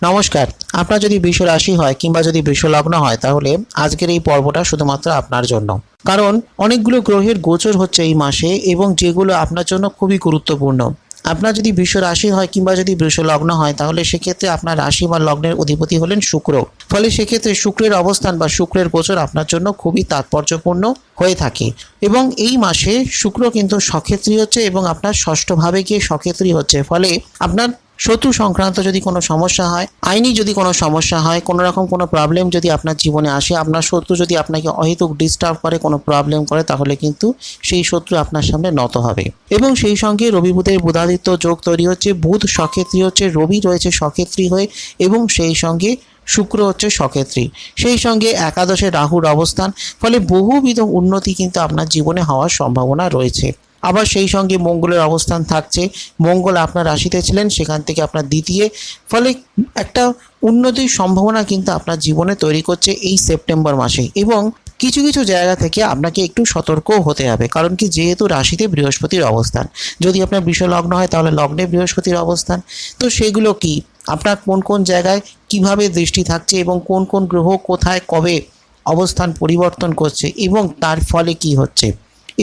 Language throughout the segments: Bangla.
নমস্কার। আপনার যদি বৃষ রাশি হয় কিংবা যদি বৃষ লগ্ন হয় তাহলে আজকের এই পর্বটা শুধুমাত্র আপনার জন্য। কারণ অনেকগুলো গ্রহের গোচর হচ্ছে এই মাসে এবং যেগুলো আপনার জন্য খুবই গুরুত্বপূর্ণ। আপনার যদি বৃষ রাশি হয় কিংবা যদি বৃষ লগ্ন হয় তাহলে সেক্ষেত্রে আপনার রাশি বা লগ্নের অধিপতি হলেন শুক্র। ফলে সেক্ষেত্রে শুক্রের অবস্থান বা শুক্রের গোচর আপনার জন্য খুবই তাৎপর্যপূর্ণ হয়ে থাকে। এবং এই মাসে শুক্র কিন্তু সক্ষেত্রী হচ্ছে এবং আপনার ষষ্ঠভাবে গিয়ে সক্ষেত্রী হচ্ছে। ফলে আপনার শত্রু সংক্রান্ত যদি কোনো সমস্যা হয়, আইনি যদি কোনো সমস্যা হয়, কোনো রকম কোনো প্রবলেম যদি আপনার জীবনে আসে, আপনার শত্রু যদি আপনাকে অহেতুক ডিস্টার্ব করে, কোনো প্রবলেম করে, তাহলে কিন্তু সেই শত্রু আপনার সামনে নত হবে। এবং সেই সঙ্গে রবি বুধের বুধাদিত্য যোগ তৈরি হচ্ছে, বুধ সক্ষেত্রী হচ্ছে, রবি রয়েছে সক্ষেত্রী হয়ে এবং সেই সঙ্গে শুক্র হচ্ছে সক্ষেত্রী, সেই সঙ্গে একাদশে রাহুর অবস্থান। ফলে বহুবিধ উন্নতি কিন্তু আপনার জীবনে হওয়ার সম্ভাবনা রয়েছে। আবার সেই সঙ্গে মঙ্গলের অবস্থান থাকছে, মঙ্গল আপনার রাশিতে ছিলেন, সেখান থেকে আপনার দ্বিতীয়। ফলে একটা উন্নতির সম্ভাবনা কিন্তু আপনার জীবনে তৈরি করছে এই সেপ্টেম্বর মাসে। এবং কিছু কিছু জায়গা থেকে আপনাকে একটু সতর্কও হতে হবে, কারণ কি যেহেতু রাশিতে বৃহস্পতির অবস্থান, যদি আপনার বৃষ লগ্ন হয় তাহলে লগ্নে বৃহস্পতির অবস্থান। তো সেগুলো কি, আপনার কোন কোন জায়গায় কিভাবে দৃষ্টি থাকছে এবং কোন কোন গ্রহ কোথায় কবে অবস্থান পরিবর্তন করছে এবং তার ফলে কি হচ্ছে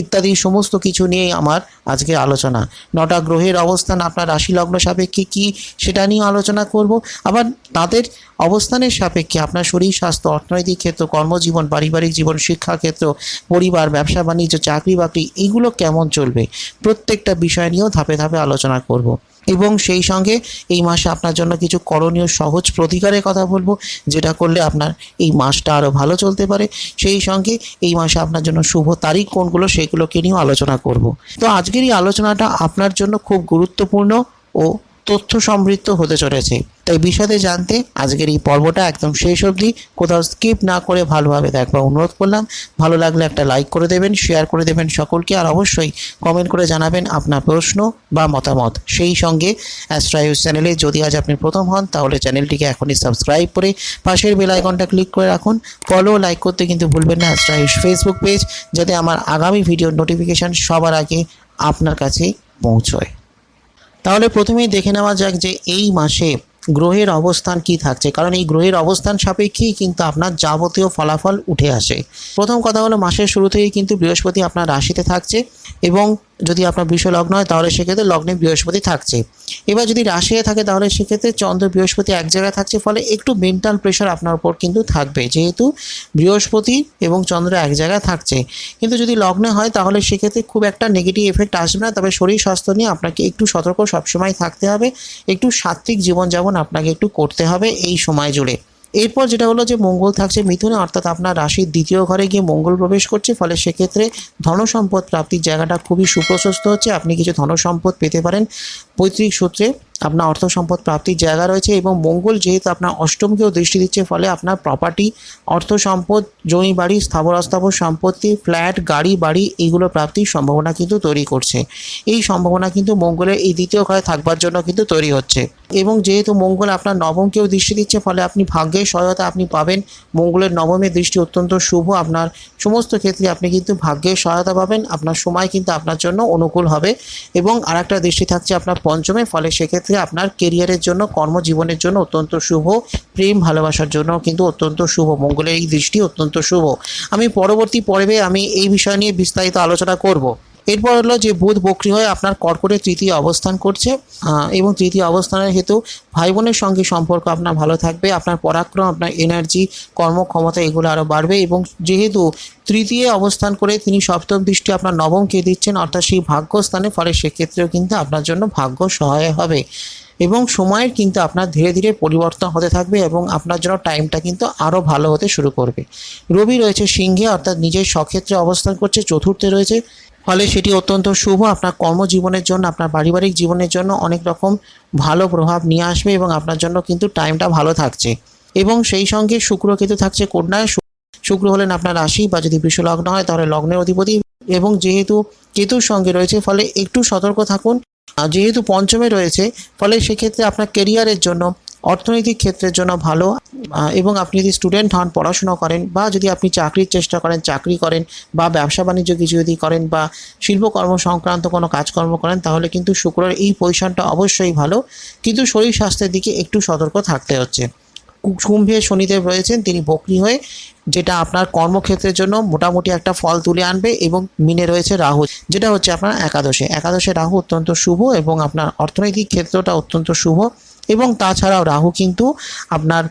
ইত্যাদি সমস্ত কিছু নিয়েই আমার আজকে আলোচনা। 9টা গ্রহের অবস্থান আপনার রাশি লগ্ন সাপেক্ষে কি সেটা নিয়ে আলোচনা করব। আবার তাদের অবস্থানের সাপেক্ষে আপনার শরীর স্বাস্থ্য, অর্থনৈতিক ক্ষেত্র, কর্মজীবন, পারিবারিক জীবন, শিক্ষাক্ষেত্র, পরিবার, ব্যবসা বাণিজ্য, চাকরি বাকরি এইগুলো কেমন চলবে, প্রত্যেকটা বিষয় নিয়েও ধাপে ধাপে আলোচনা করব। এবং সেই সঙ্গে এই মাসে আপনার জন্য কিছু করণীয় সহজ প্রতিকারের কথা বলবো, যেটা করলে আপনার এই মাসটা আরও ভালো চলতে পারে। সেই সঙ্গে এই মাসে আপনার জন্য শুভ তারিখ কোনগুলো সেগুলোকে নিয়েও আলোচনা করব। তো আজকের এই আলোচনাটা আপনার জন্য খুব গুরুত্বপূর্ণ ও তথ্য সমৃদ্ধ হতে চলেছে। তাই বিশদে জানতে আজকের এই পর্বটা একদম শেষ অবধি কোথাও স্কিপ না করে ভালোভাবে দেখবার অনুরোধ করলাম। ভালো লাগলে একটা লাইক করে দেবেন, শেয়ার করে দেবেন সকলকে, আর অবশ্যই কমেন্ট করে জানাবেন আপনার প্রশ্ন বা মতামত। সেই সঙ্গে অ্যাস্ট্রায়ুস চ্যানেলে যদি আজ আপনি প্রথম হন তাহলে চ্যানেলটিকে এখনই সাবস্ক্রাইব করে পাশের বেল আইকনটা ক্লিক করে রাখুন। ফলো লাইক করতে কিন্তু ভুলবেন না অ্যাস্ট্রায়ুস ফেসবুক পেজ, যাতে আমার আগামী ভিডিওর নোটিফিকেশান সবার আগে আপনার কাছে পৌঁছয়। তাহলে প্রথমেই দেখে নেওয়া যাক যে এই মাসে গ্রহের অবস্থান কি থাকছে, কারণ এই গ্রহের অবস্থান সাপেক্ষেই কিন্তু আপনার যাবতীয় ফলাফল উঠে আসে। প্রথম কথা হলো মাসের শুরু থেকেই কিন্তু বৃহস্পতি আপনার রাশিতে থাকছে এবং যদি আপনার বৃষ লগ্ন হয় তাহলে সেক্ষেত্রে লগ্নে বৃহস্পতি থাকছে। এবার যদি রাশিতে থাকে তাহলে সেক্ষেত্রে চন্দ্র বৃহস্পতি এক জায়গায় থাকছে, ফলে একটু মেন্টাল প্রেশার আপনার উপর কিন্তু থাকবে, যেহেতু বৃহস্পতি এবং চন্দ্র এক জায়গায় থাকছে। কিন্তু যদি লগ্নে হয় তাহলে সেক্ষেত্রে খুব একটা নেগেটিভ এফেক্ট আসবে না, তবে শরীর স্বাস্থ্য নিয়ে আপনাকে একটু সতর্ক সবসময় থাকতে হবে, একটু সাত্ত্বিক জীবনযাপন আপনাকে একটু করতে হবে এই সময় জুড়ে। এরপর যেটা হলো যে মঙ্গল থাকছে মিথুনে, অর্থাৎ আপনার রাশির দ্বিতীয় ঘরে গিয়ে মঙ্গল প্রবেশ করছে। ফলে সেক্ষেত্রে ধনসম্পদ প্রাপ্তির জায়গাটা খুবই সুপ্রশস্ত হচ্ছে, আপনি কিছু ধনসম্পদ পেতে পারেন। পৈতৃক সূত্রে আপনার অর্থ সম্পদ প্রাপ্তির জায়গা রয়েছে এবং মঙ্গল যেহেতু আপনার অষ্টমকেও দৃষ্টি দিচ্ছে, ফলে আপনার প্রপার্টি, অর্থ সম্পদ, জমি বাড়ি, স্থাবর অস্থাবর সম্পত্তি, ফ্ল্যাট, গাড়ি বাড়ি এইগুলো প্রাপ্তির সম্ভাবনা কিন্তু তৈরি করছে। এই সম্ভাবনা কিন্তু মঙ্গলের এই দ্বিতীয় ঘরে থাকবার জন্য কিন্তু তৈরি হচ্ছে। এবং যেহেতু মঙ্গল আপনার নবমকেও দৃষ্টি দিচ্ছে, ফলে আপনি ভাগ্যের সহায়তা আপনি পাবেন। মঙ্গলের নবমের দৃষ্টি অত্যন্ত শুভ, আপনার সমস্ত ক্ষেত্রে আপনি কিন্তু ভাগ্যের সহায়তা পাবেন, আপনার সময় কিন্তু আপনার জন্য অনুকূল হবে। এবং আরেকটা দৃষ্টি থাকছে আপনার পঞ্চমে, ফলে সেক্ষেত্রে আপনার কেরিয়ারের জন্য, কর্মজীবনের জন্য অত্যন্ত শুভ, প্রেম ভালোবাসার জন্য কিন্তু অত্যন্ত শুভ। মঙ্গলের এই দৃষ্টি অত্যন্ত শুভ। আমি পরবর্তী পর্বে আমি এই বিষয় নিয়ে বিস্তারিত আলোচনা করব। এরপর হলো যে বুধ বক্রী হয়ে আপনার কর্কটের তৃতীয় অবস্থান করছে এবং তৃতীয় অবস্থানের হেতু ভাই বোনের সঙ্গে সম্পর্ক আপনার ভালো থাকবে, আপনার পরাক্রম, আপনার এনার্জি, কর্মক্ষমতা এগুলো আরও বাড়বে। এবং যেহেতু তৃতীয় অবস্থান করে তিনি সপ্তম দৃষ্টি আপনার নবমকে দিচ্ছেন, অর্থাৎ সেই ভাগ্যস্থানে, ফলে সেক্ষেত্রেও কিন্তু আপনার জন্য ভাগ্য সহায় হবে এবং সময়ের কিন্তু আপনার ধীরে ধীরে পরিবর্তন হতে থাকবে এবং আপনার জন্য টাইমটা কিন্তু আরও ভালো হতে শুরু করবে। রবি রয়েছে সিংহে, অর্থাৎ নিজের স্বক্ষেত্রে অবস্থান করছে, চতুর্থে রয়েছে, ফলে সেটি অত্যন্ত শুভ। আপনার কর্মজীবনের জন্য, আপনার পারিবারিক জীবনের জন্য অনেক রকম ভালো প্রভাব নিয়ে আসবে এবং আপনার জন্য কিন্তু টাইমটা ভালো থাকছে। এবং সেই সঙ্গে শুক্র কেতু থাকছে কন্যায়। শুক্র হলেন আপনার রাশি বা যদি বৃষ লগ্ন হয় তাহলে লগ্নের অধিপতি, এবং যেহেতু কেতুর সঙ্গে রয়েছে ফলে একটু সতর্ক থাকুন। যেহেতু পঞ্চমে রয়েছে, ফলে সেক্ষেত্রে আপনার কেরিয়ারের জন্য অর্থনৈতিক ক্ষেত্রের জন্য ভালো। এবং আপনি যদি স্টুডেন্ট হন, পড়াশোনা করেন, বা যদি আপনি চাকরির চেষ্টা করেন, চাকরি করেন, বা ব্যবসা বাণিজ্য কিছু যদি করেন, বা শিল্পকর্ম সংক্রান্ত কোনো কাজকর্ম করেন, তাহলে কিন্তু শুক্রের এই পজিশনটা অবশ্যই ভালো। কিন্তু শরীর স্বাস্থ্যের দিকে একটু সতর্ক থাকতে হচ্ছে। কুম্ভে শনিদেব রয়েছেন, তিনি বকরি হয়ে, যেটা আপনার কর্মক্ষেত্রের জন্য মোটামুটি একটা ফল তুলে আনবে। এবং মিনে রয়েছে রাহু, যেটা হচ্ছে আপনার একাদশে রাহু অত্যন্ত শুভ, এবং আপনার অর্থনৈতিক ক্ষেত্রটা অত্যন্ত শুভ। এবং তাছাড়াও রাহু কিন্তু আপনার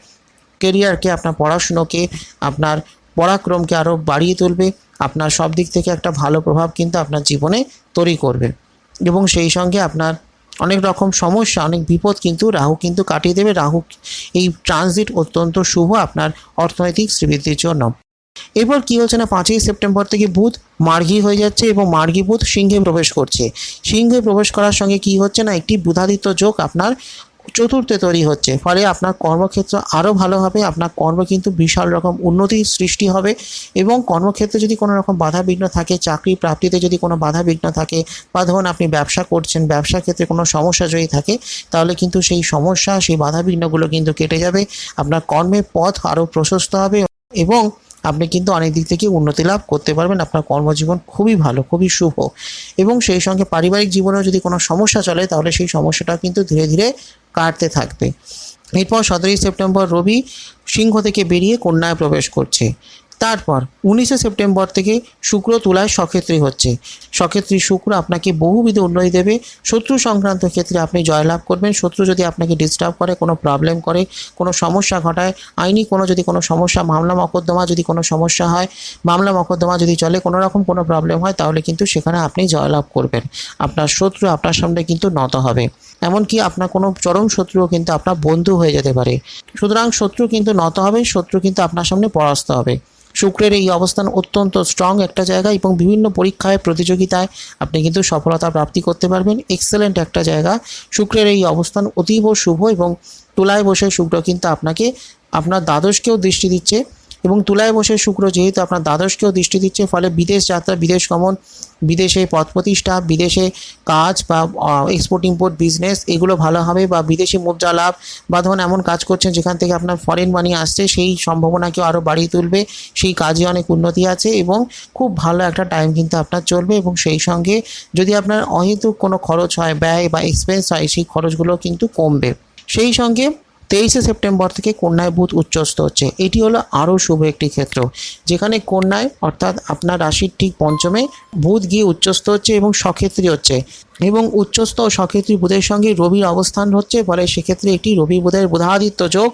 কেরিয়ারকে, আপনার পড়াশুনোকে, আপনার পরাক্রমকে আরও বাড়িয়ে তুলবে। আপনার সব দিক থেকে একটা ভালো প্রভাব কিন্তু আপনার জীবনে তৈরি করবে। এবং সেই সঙ্গে আপনার অনেক রকম সমস্যা, অনেক বিপদ কিন্তু রাহু কিন্তু কাটিয়ে দেবে। রাহু এই ট্রানজিট অত্যন্ত শুভ আপনার অর্থনৈতিক শ্রীবৃদ্ধির জন্য। এরপর কি হচ্ছে না, 5ই সেপ্টেম্বর থেকে বুধ মার্গী হয়ে যাচ্ছে, এবং মার্গী বুধ সিংহে প্রবেশ করছে। সিংহে প্রবেশ করার সঙ্গে কি হচ্ছে না, একটি বুধাদিত্য যোগ আপনার চতুর্থে তৈরি হচ্ছে। ফলে আপনার কর্মক্ষেত্র আরও ভালো হবে। আপনার কর্ম কিন্তু বিশাল রকম উন্নতির সৃষ্টি হবে। এবং কর্মক্ষেত্রে যদি কোনো রকম বাধা বিঘ্ন থাকে, চাকরি প্রাপ্তিতে যদি কোনো বাধা বিঘ্ন থাকে, বা ধরুন আপনি ব্যবসা করছেন, ব্যবসার ক্ষেত্রে কোনো সমস্যা যদি থাকে, তাহলে কিন্তু সেই সমস্যা, সেই বাধা বিঘ্নগুলো কিন্তু কেটে যাবে। আপনার কর্মের পথ আরও প্রশস্ত হবে, এবং আপনি কিন্তু অনেক দিক থেকে উন্নতি লাভ করতে পারবেন। আপনার কর্মজীবন খুবই ভালো, খুবই শুভ। এবং সেই সঙ্গে পারিবারিক জীবনেও যদি কোনো সমস্যা চলে, তাহলে সেই সমস্যাটা কিন্তু ধীরে ধীরে কাটতে থাকবে। এরপর 17ই সেপ্টেম্বর রবি সিংহ থেকে বেরিয়ে কন্যায় প্রবেশ করছে। তারপর 19শে সেপ্টেম্বর থেকে শুক্র তুলায় সক্ষেত্রী হচ্ছে। সক্ষেত্রী শুক্র আপনাকে বহুবিধ উন্নতি দেবে। শত্রু সংক্রান্ত ক্ষেত্রে আপনি জয়লাভ করবেন। শত্রু যদি আপনাকে ডিস্টার্ব করে, কোনো প্রবলেম করে, কোনো সমস্যা ঘটায়, আইনি যদি কোনো সমস্যা, মামলা মকদ্দমা যদি কোনো সমস্যা হয়, মামলা মকদ্দমা যদি চলে, কোনো রকম কোনো প্রবলেম হয়, তাহলে কিন্তু সেখানে আপনি জয়লাভ করবেন। আপনার শত্রু আপনার সামনে কিন্তু নত হবে। এমনকি আপনার কোনো চরম শত্রুও কিন্তু আপনার বন্ধু হয়ে যেতে পারে। সুতরাং শত্রু কিন্তু নত হবে, শত্রু কিন্তু আপনার সামনে পরাস্ত হবে। শুক্রের এই অবস্থান অত্যন্ত স্ট্রং একটা জায়গা, এবং বিভিন্ন পরীক্ষায়, প্রতিযোগিতায় আপনি কিন্তু সফলতা প্রাপ্তি করতে পারবেন। এক্সেলেন্ট একটা জায়গা শুক্রের এই অবস্থান, অতীব শুভ। এবং তুলায় বসে শুক্র কিন্তু আপনাকে আপনার দ্বাদশকেও দৃষ্টি দিচ্ছে। এবং তুলায় বসে শুক্র যেহেতু আপনার দ্বাদশকেও দৃষ্টি দিচ্ছে, ফলে বিদেশ যাত্রা, বিদেশ গমন, বিদেশে পদ প্রতিষ্ঠা, বিদেশে কাজ, বা এক্সপোর্ট ইম্পোর্ট বিজনেস, এগুলো ভালো হবে। বা বিদেশি মুদ্রা লাভ, বা ধরুন এমন কাজ করছেন যেখান থেকে আপনার ফরেন মানি আসছে, সেই সম্ভাবনাকেও আরও বাড়িয়ে তুলবে। সেই কাজে অনেক উন্নতি আছে, এবং খুব ভালো একটা টাইম কিন্তু আপনার চলবে। এবং সেই সঙ্গে যদি আপনার অহেতুক কোনো খরচ হয়, ব্যয় বা এক্সপেন্স হয়, সেই খরচগুলো কিন্তু কমবে। সেই সঙ্গে 23শে সেপ্টেম্বর থেকে কন্যায় বুধ উচ্চস্থ হচ্ছে। এটি হলো আরও শুভ একটি ক্ষেত্র, যেখানে কন্যায় অর্থাৎ আপনার রাশির ঠিক পঞ্চমে বুধ গিয়ে উচ্চস্থ হচ্ছে এবং সক্ষেত্রী হচ্ছে। এবং উচ্চস্থ ও সক্ষেত্রী বুধের সঙ্গে রবির অবস্থান হচ্ছে, ফলে সেক্ষেত্রে একটি রবি বুধের বুধাদিত্য যোগ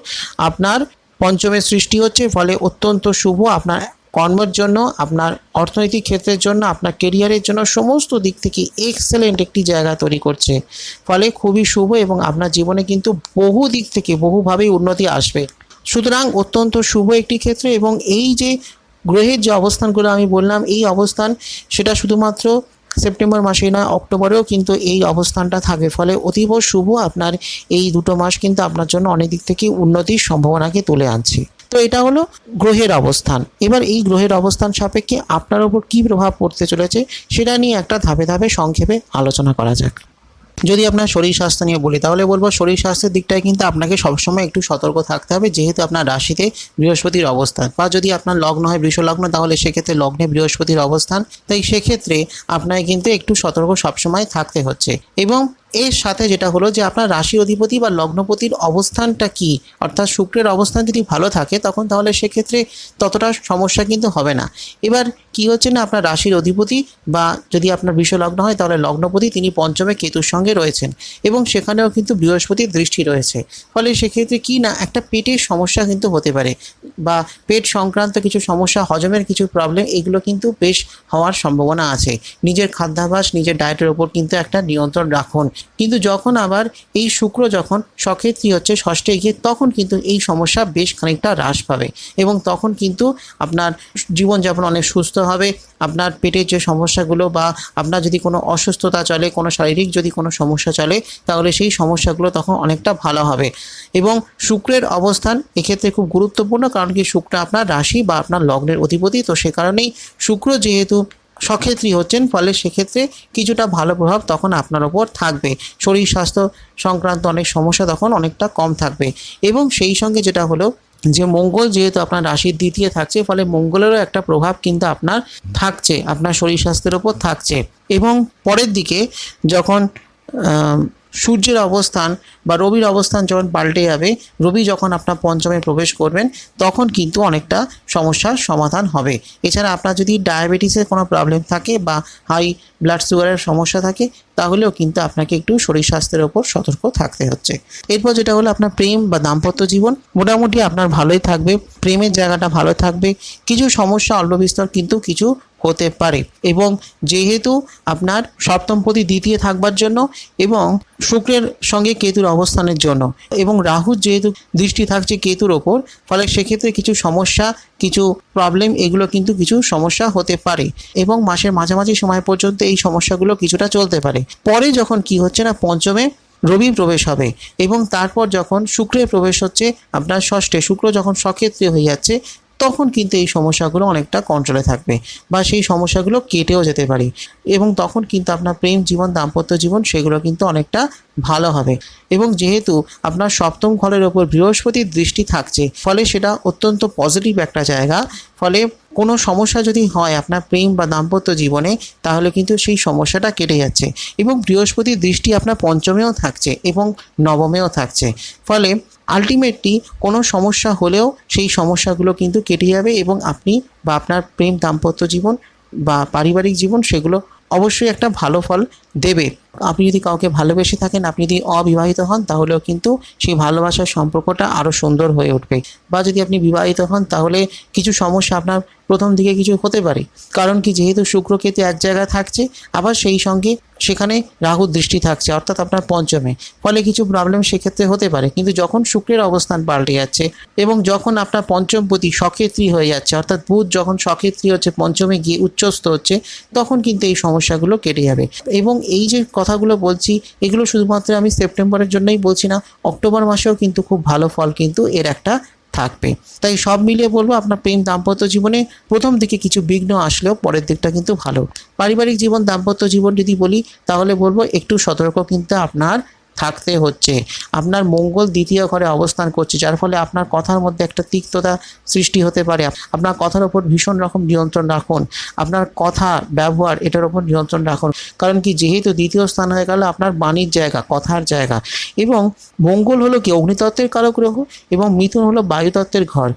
আপনার পঞ্চমে সৃষ্টি হচ্ছে। ফলে অত্যন্ত শুভ আপনার কর্মের জন্য, আপনার অর্থনৈতিক ক্ষেত্রের জন্য, আপনার কেরিয়ারের জন্য, সমস্ত দিক থেকে এক্সেলেন্ট একটি জায়গা তৈরি করছে। ফলে খুবই শুভ, এবং আপনার জীবনে কিন্তু বহু দিক থেকে বহুভাবেই উন্নতি আসবে। সুতরাং অত্যন্ত শুভ একটি ক্ষেত্র। এবং এই যে গ্রহের যে অবস্থানগুলো আমি বললাম, এই অবস্থান সেটা শুধুমাত্র সেপ্টেম্বর মাসেই নয়, অক্টোবরেও কিন্তু এই অবস্থানটা থাকবে। ফলে অতীব শুভ। আপনার এই দুটো মাস কিন্তু আপনার জন্য অনেক দিক থেকে উন্নতির সম্ভাবনাকে তুলে আনছে। তো এটা হলো গ্রহের অবস্থান। এবার এই গ্রহের অবস্থান সাপেক্ষে আপনার উপর কী প্রভাব পড়তে চলেছে, সেটা নিয়ে একটা ধাপে ধাপে সংক্ষেপে আলোচনা করা যাক। যদি আপনার শরীর স্বাস্থ্য নিয়ে বলি, তাহলে বলবো শরীর স্বাস্থ্যের দিকটায় কিন্তু আপনাকে সবসময় একটু সতর্ক থাকতে হবে, যেহেতু আপনার রাশিতে বৃহস্পতির অবস্থান, বা যদি আপনার লগ্ন হয় বৃষ লগ্ন, তাহলে সেক্ষেত্রে লগ্নে বৃহস্পতির অবস্থান। তাই সেক্ষেত্রে আপনাকে কিন্তু একটু সতর্ক সবসময় থাকতে হচ্ছে। এবং এর সাথে যেটা হলো যে আপনার রাশির অধিপতি বা লগ্নপতির অবস্থানটা কি, অর্থাৎ শুক্রের অবস্থান যদি ভালো থাকে, তখন তাহলে সেক্ষেত্রে ততটা সমস্যা কিন্তু হবে না। এবার কি হচ্ছে না, আপনার রাশির অধিপতি বা যদি আপনার বৃষ লগ্ন হয়, তাহলে লগ্নপতি তিনি পঞ্চমে কেতুর সঙ্গে রয়েছেন, এবং সেখানেও কিন্তু বৃহস্পতির দৃষ্টি রয়েছে। ফলে সেক্ষেত্রে কি না, একটা পেটের সমস্যা কিন্তু হতে পারে, বা পেট সংক্রান্ত কিছু সমস্যা, হজমের কিছু প্রবলেম, এগুলো কিন্তু বেশ হওয়ার সম্ভাবনা আছে। নিজের খাদ্যাভ্যাস, নিজের ডায়েটের ওপর কিন্তু একটা নিয়ন্ত্রণ রাখুন। কিন্তু যখন আবার এই শুক্র যখন সক্ষেত্রী হচ্ছে ষষ্ঠে গিয়ে, তখন কিন্তু এই সমস্যা বেশ খানিকটা হ্রাস পাবে, এবং তখন কিন্তু আপনার জীবনযাপন অনেক সুস্থ হবে। আপনার পেটের যে সমস্যাগুলো, বা আপনার যদি কোনো অসুস্থতা চলে, কোনো শারীরিক যদি কোনো সমস্যা চলে, তাহলে সেই সমস্যাগুলো তখন অনেকটা ভালো হবে। এবং শুক্রের অবস্থান এক্ষেত্রে খুব গুরুত্বপূর্ণ, কারণ কি শুক্র আপনার রাশি বা আপনার লগ্নের অধিপতি। তো সে কারণেই শুক্র যেহেতু সক্ষেত্রী হচ্ছেন, ফলে সেক্ষেত্রে কিছুটা ভালো প্রভাব তখন আপনার ওপর থাকবে। শরীর স্বাস্থ্য সংক্রান্ত অনেক সমস্যা তখন অনেকটা কম থাকবে। এবং সেই সঙ্গে যেটা হলো যে মঙ্গল যেহেতু আপনার রাশির দ্বিতীয় থাকছে, ফলে মঙ্গলেরও একটা প্রভাব কিন্তু আপনার থাকছে, আপনার শরীর স্বাস্থ্যের ওপর থাকছে। এবং পরের দিকে যখন সূর্যের অবস্থান বা রবির অবস্থান যখন পাল্টে যাবে, রবি যখন আপনার পঞ্চমে প্রবেশ করবেন, তখন কিন্তু অনেকটা সমস্যার সমাধান হবে। এছাড়া আপনার যদি ডায়াবেটিসের কোনো প্রবলেম থাকে বা হাই ব্লাড সুগারের সমস্যা থাকে, তাহলেও কিন্তু আপনাকে একটু শরীর স্বাস্থ্যের ওপর সতর্ক থাকতে হচ্ছে। এরপর যেটা হলো আপনার প্রেম বা দাম্পত্য জীবন, মোটামুটি আপনার ভালোই থাকবে, প্রেমের জায়গাটা ভালো থাকবে। কিছু সমস্যা অল্প বিস্তর কিন্তু কিছু হতে পারে। এবং যেহেতু আপনার সপ্তমপতি দ্বিতীয় থাকবার জন্য এবং শুক্রের সঙ্গে কেতুর অবস্থানের জন্য এবং রাহুর যেহেতু দৃষ্টি থাকছে কেতুর ওপর, ফলে সেক্ষেত্রে কিছু সমস্যা, কিছু প্রবলেম, এগুলো কিন্তু কিছু সমস্যা হতে পারে এবং মাসের মাঝামাঝি সময় পর্যন্ত এই সমস্যাগুলো কিছুটা চলতে পারে। পরে যখন কি হচ্ছে না, পঞ্চমে রবি প্রবেশ হবে এবং তারপর যখন শুক্রের প্রবেশ হচ্ছে আপনার ষষ্ঠে, শুক্র যখন সক্ষেত্রীয় হয়ে যাচ্ছে, তখন কিন্তু এই সমস্যাগুলো অনেকটা কন্ট্রোলে থাকবে বা সেই সমস্যাগুলো কেটেও যেতে পারে। এবং তখন কিন্তু আপনার প্রেম জীবন, দাম্পত্য জীবন, সেগুলো কিন্তু অনেকটা ভালো হবে। এবং যেহেতু আপনার সপ্তম ঘরের ওপর বৃহস্পতির দৃষ্টি থাকছে, ফলে সেটা অত্যন্ত পজিটিভ একটা জায়গা। ফলে কোনো সমস্যা যদি হয় আপনার প্রেম বা দাম্পত্য জীবনে, তাহলে কিন্তু সেই সমস্যাটা কেটে যাচ্ছে। এবং বৃহস্পতির দৃষ্টি আপনার পঞ্চমেও থাকছে এবং নবমেও থাকছে, ফলে আলটিমেটলি কোনো সমস্যা হলেও সেই সমস্যাগুলো কিন্তু কেটে যাবে এবং আপনি বা আপনার প্রেম দাম্পত্য জীবন বা পারিবারিক জীবন, সেগুলো অবশ্যই একটা ভালো ফল দেবে। আপনি যদি কাউকে ভালোবেসে থাকেন, আপনি যদি অবিবাহিত হন, তাহলেও কিন্তু সেই ভালোবাসার সম্পর্কটা আরও সুন্দর হয়ে উঠবে। বা যদি আপনি বিবাহিত হন, তাহলে কিছু সমস্যা আপনার প্রথম দিকে কিছু হতে পারে, কারণ কি যেহেতু শুক্র কেতু এক জায়গায় থাকছে, আবার সেই সঙ্গে সেখানে রাহুর দৃষ্টি থাকছে অর্থাৎ আপনার পঞ্চমে, ফলে কিছু প্রবলেম সেক্ষেত্রে হতে পারে। কিন্তু যখন শুক্রের অবস্থান পাল্টে যাচ্ছে এবং যখন আপনার পঞ্চমপতি সক্ষেত্রী হয়ে যাচ্ছে, অর্থাৎ বুধ যখন সক্ষেত্রী হচ্ছে, পঞ্চমে গিয়ে উচ্চস্থ হচ্ছে, তখন কিন্তু এই সমস্যাগুলো কেটে যাবে। এবং এই যে কথাগুলো বলছি, এগুলো শুধুমাত্র আমি সেপ্টেম্বরের জন্যই বলছি না, অক্টোবর মাসেও কিন্তু খুব ভালো ফল কিন্তু এর একটা থাকবে। তাই সব মিলিয়ে বলবো, আপনার প্রেম দাম্পত্য জীবনে প্রথম দিকে কিছু বিঘ্ন আসলেও পরের দিকটা কিন্তু ভালো। পারিবারিক জীবন, দাম্পত্য জীবন যদি বলি, তাহলে বলবো একটু সতর্ক কিন্তু আপনার থাকতে হচ্ছে। আপনার মঙ্গল দ্বিতীয় ঘরে অবস্থান করছে, যার ফলে আপনার কথার মধ্যে একটা তিক্ততা সৃষ্টি হতে পারে। আপনার কথার ওপর ভীষণ রকম নিয়ন্ত্রণ রাখুন, আপনার কথা ব্যবহার এটার ওপর নিয়ন্ত্রণ রাখুন। কারণ কি যেহেতু দ্বিতীয় স্থান হয়ে গেল আপনার বাণীর জায়গা, কথার জায়গা, এবং মঙ্গল হলো কি অগ্নিতত্ত্বের কারক গ্রহ এবং মিথুন হলো বায়ুতত্ত্বের ঘর।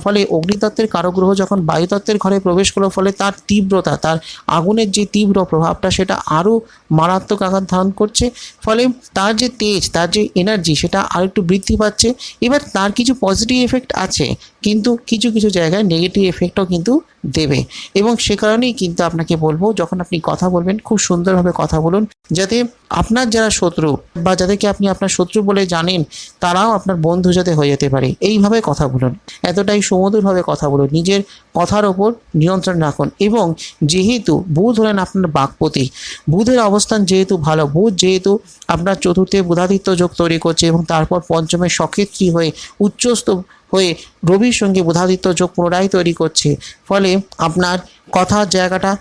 ফলে অগ্নিতত্ত্বের কারক গ্রহ যখন বায়ুতত্ত্বের ঘরে প্রবেশ করলো, ফলে তার তীব্রতা, তার আগুনের যে তীব্র প্রভাবটা, সেটা আরও মারাত্মক আকার ধারণ করছে। ফলে তার যে তেজ, তার যে এনার্জি, সেটা আর একটু বৃদ্ধি পাচ্ছে। এবার তার কিছু পজিটিভ এফেক্ট আছে, কিন্তু কিছু কিছু জায়গায় নেগেটিভ এফেক্টও কিন্তু দেবে। এবং সে কারণেই কিন্তু আপনাকে বলবো, যখন আপনি কথা বলবেন, খুব সুন্দরভাবে কথা বলুন, যাতে আপনার যারা শত্রু বা যাদেরকে আপনি আপনার শত্রু বলে জানেন, তারাও আপনার বন্ধু যাতে হয়ে যেতে পারে, এইভাবে কথা বলুন। এতটাই সুমধুরভাবে কথা বলুন, নিজের কথার ওপর নিয়ন্ত্রণ রাখুন। এবং যেহেতু বুধ হলেন আপনার বাকপতি, বুধের অবস্থান যেহেতু ভালো, বুধ যেহেতু আপনার চতুর্থে বুধাদিত্য যোগ তৈরি করছে এবং তারপর পঞ্চমে সক্ষেত্রী হয়ে উচ্চস্থ হয়ে রবির সঙ্গে বুধাদিত্য যোগ পুনরায় তৈরি করছে, ফলে আপনার কথার জায়গাটা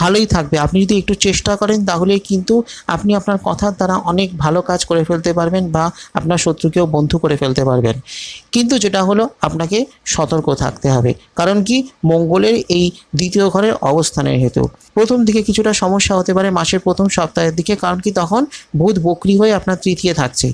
ভালোই থাকবে। আপনি যদি একটু চেষ্টা করেন, তাহলে কিন্তু আপনি আপনার কথার দ্বারা অনেক ভালো কাজ করে ফেলতে পারবেন বা আপনার শত্রুকেও বন্ধু করে ফেলতে পারবেন। কিন্তু যেটা হলো, আপনাকে সতর্ক থাকতে হবে, কারণ কি মঙ্গলের এই দ্বিতীয় ঘরের অবস্থানের হেতু প্রথম দিকে কিছুটা সমস্যা হতে পারে মাসের প্রথম সপ্তাহের দিকে, কারণ কি তখন বুধ বক্রী হয়ে আপনার তৃতীয় থাকছে।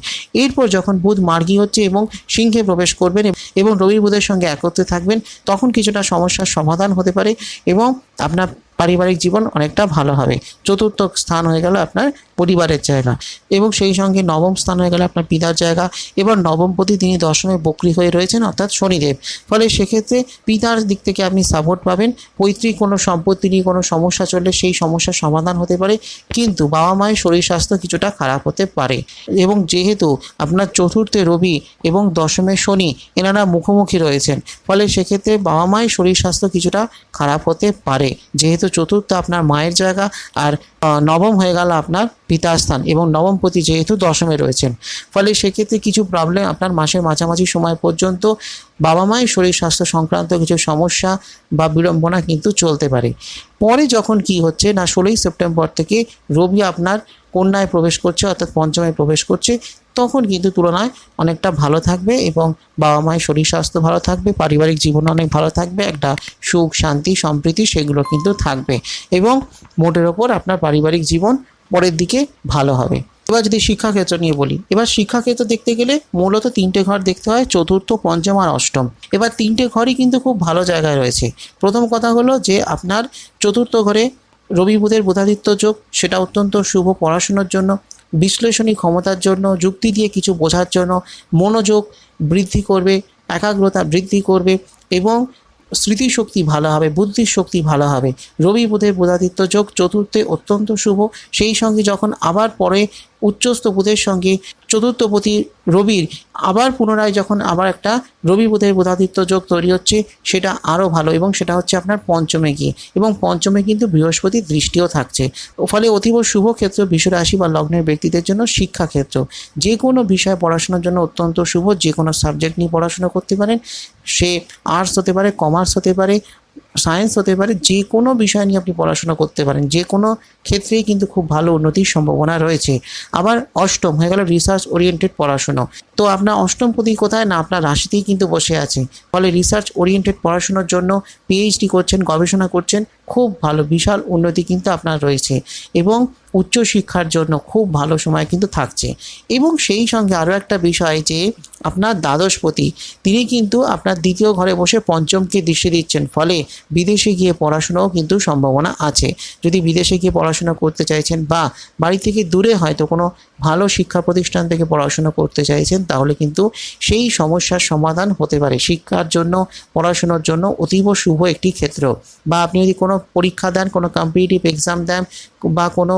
এরপর যখন বুধ মার্গী হচ্ছে এবং সিংহে প্রবেশ করবেন এবং রবি বুধের সঙ্গে একত্রে থাকবেন, তখন কিছুটা সমস্যার সমাধান হতে পারে এবং আপনার পারিবারিক জীবন অনেকটা ভালো হবে। চতুর্থ স্থান হয়ে গেল আপনার পরিবারের জায়গা এবং সেই সঙ্গে নবম স্থান হয়ে গেল আপনার পিতার জায়গা। এবার নবমপতি তিনি দশমে বক্রী হয়ে রয়েছেন, অর্থাৎ শনিদেব। ফলে সেক্ষেত্রে পিতার দিক থেকে আপনি সাপোর্ট পাবেন। পৈতৃক কোনো সম্পত্তি নিয়ে কোনো সমস্যা চললে সেই সমস্যার সমাধান হতে পারে, কিন্তু বাবা মায়ের শরীর স্বাস্থ্য কিছুটা খারাপ হতে পারে। এবং যেহেতু আপনার চতুর্থে রবি এবং দশমে শনি, এনারা মুখোমুখি রয়েছেন, ফলে সেক্ষেত্রে বাবা মায়ের শরীর স্বাস্থ্য কিছুটা খারাপ হতে পারে। যেহেতু চতুর্থ আপনার মায়ের জায়গা আর নবম হয়ে গেল আপনার পিতার স্থান এবং নবমপতি যেহেতু দশমে রয়েছেন, ফলে সেক্ষেত্রে কিছু প্রবলেম আপনার মাসের মাঝামাঝি সময় পর্যন্ত বাবা মায়ের শরীর স্বাস্থ্য সংক্রান্ত কিছু সমস্যা বা বিড়ম্বনা কিন্তু চলতে পারে। পরে যখন কি হচ্ছে না 16ই সেপ্টেম্বর থেকে রবি আপনার কন্যায় প্রবেশ করছে, অর্থাৎ পঞ্চমে প্রবেশ করছে, তখন কিন্তু তুলনায় অনেকটা ভালো থাকবে এবং বাবা মায়ের শরীর স্বাস্থ্য ভালো থাকবে, পারিবারিক জীবন অনেক ভালো থাকবে, একটা সুখ শান্তি সম্প্রীতি সেগুলো কিন্তু থাকবে এবং মোটের ওপর আপনার পারিবারিক জীবন পরের দিকে ভালো হবে। এবার যদি শিক্ষাক্ষেত্র নিয়ে বলি, এবার শিক্ষাক্ষেত্র দেখতে গেলে মূলত 3টে ঘর দেখতে হয়, চতুর্থ, পঞ্চম আর অষ্টম। এবার 3টে ঘরই কিন্তু খুব ভালো জায়গায় রয়েছে। প্রথম কথা হলো যে আপনার চতুর্থ ঘরে রবি বুধের বুধাদিত্য যোগ, সেটা অত্যন্ত শুভ পড়াশোনার জন্য, বিশ্লেষণী ক্ষমতার জন্য, যুক্তি দিয়ে কিছু বোঝার জন্য, মনোযোগ বৃদ্ধি করবে, একাগ্রতা বৃদ্ধি করবে এবং স্মৃতিশক্তি ভালো হবে, বুদ্ধির শক্তি ভালো হবে। রবি বুধের বুধাদিত্য যোগ চতুর্থে অত্যন্ত শুভ। সেই সঙ্গে যখন আবার পরে উচ্চস্থ বুধের সঙ্গে চতুর্থপতি রবির আবার পুনরায় যখন আবার একটা রবি বুধের বুধাদিত্য যোগ তৈরি হচ্ছে, সেটা আরও ভালো এবং সেটা হচ্ছে আপনার পঞ্চমে গিয়ে, এবং পঞ্চমে কিন্তু বৃহস্পতির দৃষ্টিও থাকছে। ফলে অতীব শুভ ক্ষেত্র বৃষ রাশি বা লগ্নের ব্যক্তিদের জন্য শিক্ষাক্ষেত্র। যে কোনো বিষয়ে পড়াশোনার জন্য অত্যন্ত শুভ। যে কোনো সাবজেক্ট নিয়ে পড়াশোনা করতে পারেন, সে আর্টস হতে পারে, কমার্স হতে পারে, সায়েন্স হতে পারে, যে কোনো বিষয় নিয়ে আপনি পড়াশোনা করতে পারেন, যে কোনো ক্ষেত্রেই কিন্তু খুব ভালো উন্নতির সম্ভাবনা রয়েছে। আবার অষ্টম হয়ে গেল রিসার্চ ওরিয়েন্টেড পড়াশুনো। তো আপনার অষ্টমপতি কোথায় না আপনার রাশিতেই কিন্তু বসে আছে। ফলে রিসার্চ ওরিয়েন্টেড পড়াশোনার জন্য পিএইচডি করছেন, গবেষণা করছেন, খুব ভালো বিশাল উন্নতি কিন্তু আপনার রয়েছে এবং উচ্চশিক্ষার জন্য খুব ভালো সময় কিন্তু থাকছে। এবং সেই সঙ্গে আরও একটা বিষয় যে আপনার দ্বাদশপতি, তিনি কিন্তু আপনার দ্বিতীয় ঘরে বসে পঞ্চমকে দৃষ্টি দিচ্ছেন। ফলে বিদেশে গিয়ে পড়াশোনাও কিন্তু সম্ভাবনা আছে। যদি বিদেশে গিয়ে পড়াশোনা করতে চাইছেন বা বাড়ি থেকে দূরে হয়তো কোনো ভালো শিক্ষা প্রতিষ্ঠান থেকে পড়াশোনা করতে চাইছেন, তাহলে কিন্তু সেই সমস্যার সমাধান হতে পারে। শিক্ষার জন্য, পড়াশোনার জন্য অতীব শুভ একটি ক্ষেত্র। বা আপনি যদি কোনো পরীক্ষা দেন, কোনো কম্পিটিটিভ এক্সাম দেন বা কোনো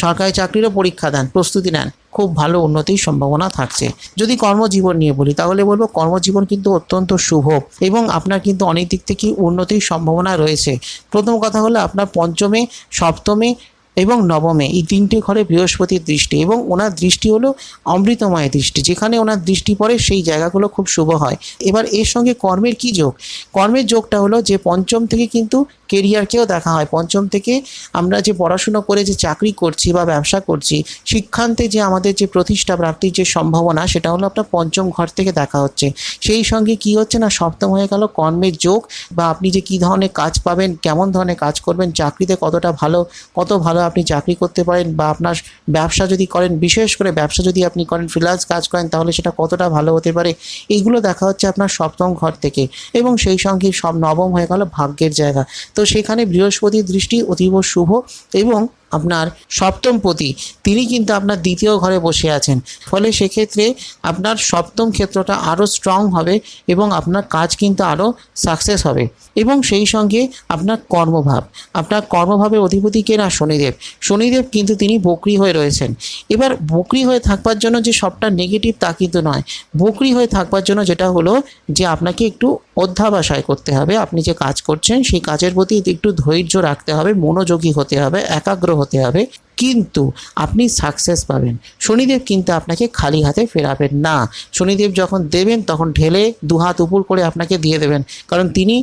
সরকারি চাকরিরও পরীক্ষা দেন, প্রস্তুতি নেন, খুব ভালো উন্নতির সম্ভাবনা থাকছে। যদি কর্মজীবন নিয়ে বলি, তাহলে বলবো কর্মজীবন কিন্তু অত্যন্ত শুভ এবং আপনার কিন্তু অনেক দিক থেকে উন্নতির সম্ভাবনা রয়েছে। প্রথম কথা হলো আপনার পঞ্চমে, সপ্তমে এবং নবমে এই 3টে ঘরে বৃহস্পতির দৃষ্টি, এবং ওনার দৃষ্টি হলো অমৃতময় দৃষ্টি। যেখানে ওনার দৃষ্টি পড়ে সেই জায়গাগুলো খুব শুভ হয়। এবার এর সঙ্গে কর্মের কি যোগ? কর্মের যোগটা হলো যে পঞ্চম থেকে কিন্তু কেরিয়ারকেও দেখা হয়। পঞ্চম থেকে আমরা যে পড়াশুনো করে যে চাকরি করছি বা ব্যবসা করছি, শিক্ষান্তে যে আমাদের যে প্রতিষ্ঠা প্রাপ্তির যে সম্ভাবনা, সেটা হলো আপনার পঞ্চম ঘর থেকে দেখা হচ্ছে। সেই সঙ্গে কি হচ্ছে না সপ্তম হয়ে গেল কর্মের যোগ, বা আপনি যে কী ধরনের কাজ পাবেন, কেমন ধরনের কাজ করবেন, চাকরিতে কত ভালো আপনি চাকরি করতে পারেন, বা আপনার ব্যবসা যদি করেন, বিশেষ করে ব্যবসা যদি আপনি করেন, ফ্রিল্যান্স কাজ করেন, তাহলে সেটা কতটা ভালো হতে পারে, এইগুলো দেখা হচ্ছে আপনার সপ্তম ঘর থেকে। এবং সেই সঙ্গে নবম হয়ে গেল ভাগ্যের জায়গা। তো সেখানে বৃহস্পতির দৃষ্টি অতীব শুভ এবং আপনার সপ্তমপতি তিনি কিন্তু আপনার দ্বিতীয় ঘরে বসে আছেন। ফলে সেক্ষেত্রে আপনার সপ্তম ক্ষেত্রটা আরও স্ট্রং হবে এবং আপনার কাজ কিন্তু আরও সাকসেস হবে। এবং সেই সঙ্গে আপনার কর্মভাবের অধিপতি কে না শনিদেব। শনিদেব কিন্তু তিনি বক্রী হয়ে রয়েছেন। এবার বক্রী হয়ে থাকবার জন্য যে সবটা নেগেটিভ তা কিন্তু নয়। বক্রী হয়ে থাকবার জন্য যেটা হলো যে আপনাকে একটু অধ্যাবসায় করতে হবে। আপনি যে কাজ করছেন সেই কাজের প্রতি একটু ধৈর্য রাখতে হবে, মনোযোগী হতে হবে, একাগ্র হতে হবে, কিন্তু আপনি সাকসেস পাবেন। শনিদেব কিন্তু আপনাকে খালি হাতে ফেরাবেন না। শনিদেব যখন দেবেন তখন ঢেলে দুহাত উপর করে আপনাকে দিয়ে দেবেন, কারণ তিনি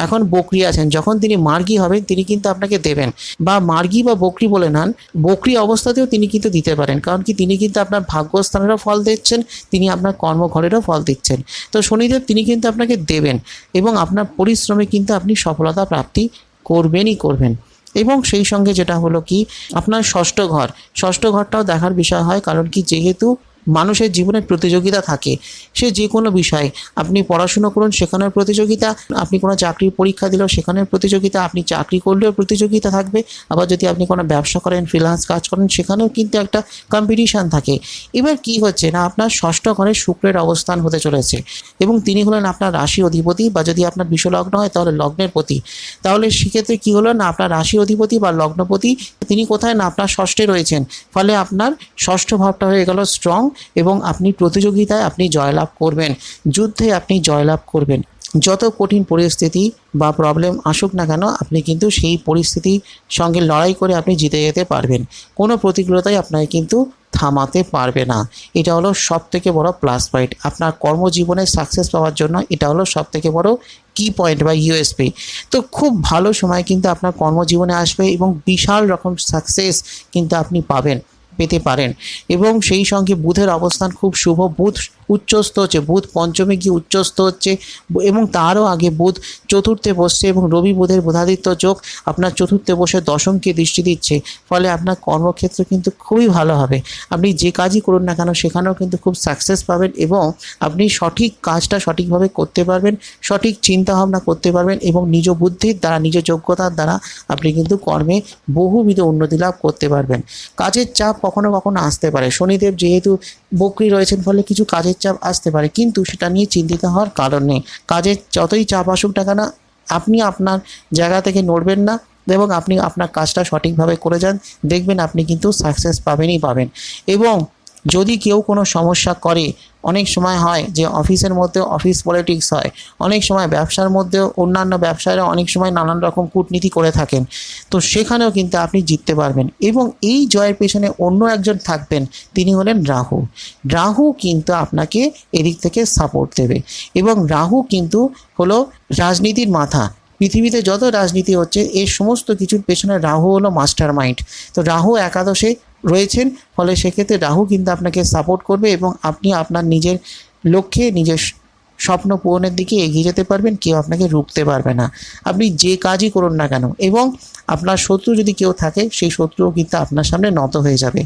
এখন বকরি আছেন। যখন তিনি মার্গী হবেন তিনি কিন্তু আপনাকে দেবেন, বা মার্গী বা বকরি বলে নেন, বকরি অবস্থাতেও তিনি কিন্তু দিতে পারেন। কারণ কি, তিনি কিন্তু আপনার ভাগ্যস্থানেরও ফল দিচ্ছেন, তিনি আপনার কর্মঘরেরও ফল দিচ্ছেন। তো শনিদেব তিনি কিন্তু আপনাকে দেবেন এবং আপনার পরিশ্রমে কিন্তু আপনি সফলতা প্রাপ্তি করবেন। এবং সেই সঙ্গে যেটা হলো কি, আপনার ষষ্ঠ ঘরটাও দেখার বিষয় হয়। কারণ কি, যেহেতু মানুষের জীবনে প্রতিযোগিতা থাকে, সে যে কোনো বিষয়ে আপনি পড়াশুনো করুন সেখানেও প্রতিযোগিতা, আপনি কোনো চাকরির পরীক্ষা দিলেও সেখানেও প্রতিযোগিতা, আপনি চাকরি করলেও প্রতিযোগিতা থাকবে, আবার যদি আপনি কোনো ব্যবসা করেন, ফ্রিল্যান্স কাজ করেন, সেখানেও কিন্তু একটা কম্পিটিশান থাকে। এবার কি হচ্ছে না, আপনার ষষ্ঠ ঘরে শুক্রের অবস্থান হতে চলেছে এবং তিনি হলেন আপনার রাশি অধিপতি, বা যদি আপনার বিষলগ্ন হয় তাহলে লগ্নের পতি। তাহলে সেক্ষেত্রে কী হলো না, আপনার রাশি অধিপতি বা লগ্নপতি তিনি কোথায় না আপনার ষষ্ঠে রয়েছেন। ফলে আপনার ষষ্ঠ ভাবটা হয়ে গেল স্ট্রং এবং আপনি প্রতিযোগিতায় আপনি জয়লাভ করবেন, যুদ্ধে আপনি জয়লাভ করবেন। যত কঠিন পরিস্থিতি বা প্রবলেম আসুক না কেন আপনি কিন্তু সেই পরিস্থিতির সঙ্গে লড়াই করে আপনি জিতে যেতে পারবেন। কোনো প্রতিকূলতাই আপনাকে কিন্তু থামাতে পারবে না। এটা হলো সবথেকে বড় প্লাস পয়েন্ট। আপনার কর্মজীবনে সাকসেস পাওয়ার জন্য এটা হলো সবথেকে বড় কি পয়েন্ট বা ইউএসপি। তো খুব ভালো সময় কিন্তু আপনার কর্মজীবনে আসবে এবং বিশাল রকম সাকসেস কিন্তু আপনি পেতে পারেন। এবং সেই সঙ্গে বুধের অবস্থান খুব শুভ। বুধ উচ্চস্থ হচ্ছে, বুধ পঞ্চমে গিয়ে উচ্চস্থ হচ্ছে এবং তারও আগে বুধ চতুর্থে বসছে এবং রবি বুধের বুধাদিত্য যোগ আপনার চতুর্থে বসে দশমকে দৃষ্টি দিচ্ছে। ফলে আপনার কর্মক্ষেত্র কিন্তু খুবই ভালো হবে। আপনি যে কাজই করুন না কেন সেখানেও কিন্তু খুব সাকসেস পাবেন এবং আপনি সঠিক কাজটা সঠিকভাবে করতে পারবেন, সঠিক চিন্তাভাবনা করতে পারবেন এবং নিজ বুদ্ধির দ্বারা, নিজ যোগ্যতার দ্বারা আপনি কিন্তু কর্মে বহুবিধ উন্নতি লাভ করতে পারবেন। কাজের চাপ কখনো কখনো আসতে পারে। শনিদেব যেহেতু বক্রী রয়েছেন ফলে কিছু কাজের চাপ আসতে পারে, কিন্তু সেটা নিয়ে চিন্তিত হওয়ার কারণ নেই। কাজের যতই চাপ আসুক না কেন আপনি আপনার জায়গা থেকে নড়বেন না এবং আপনি আপনার কাজটা সঠিকভাবে করে যান, দেখবেন আপনি কিন্তু সাকসেস পাবেন। এবং যদি কেউ কোনো সমস্যা করে, অনেক সময় হয় যে অফিসের মধ্যে অফিস পলিটিক্স হয়, অনেক সময় ব্যবসার মধ্যেও অন্যান্য ব্যবসায়ীরা অনেক সময় নানান রকম কূটনীতি করে থাকেন, তো সেখানেও কিন্তু আপনি জিততে পারবেন। এবং এই জয়ের পেছনে অন্য একজন থাকবেন, তিনি হলেন রাহু। রাহু কিন্তু আপনাকে এদিক থেকে সাপোর্ট দেবে এবং রাহু কিন্তু হলো রাজনীতির মাথা। পৃথিবীতে যত রাজনীতি হচ্ছে এর সমস্ত কিছুর পেছনে রাহু হলো মাস্টার মাইন্ড। তো রাহু একাদশে রয়েছেন, ফলে সেক্ষেত্রে রাহু কিন্তু আপনাকে সাপোর্ট করবে এবং আপনি আপনার নিজের লক্ষ্যে, নিজের স্বপ্ন পূরণের দিকে এগিয়ে যেতে পারবেন। কেউ আপনাকে রুখতে পারবে না, আপনি যে কাজই করুন না কেন। এবং আপনার শত্রু যদি কেউ থাকে সেই শত্রুও কিন্তু আপনার সামনে নত হয়ে যাবে।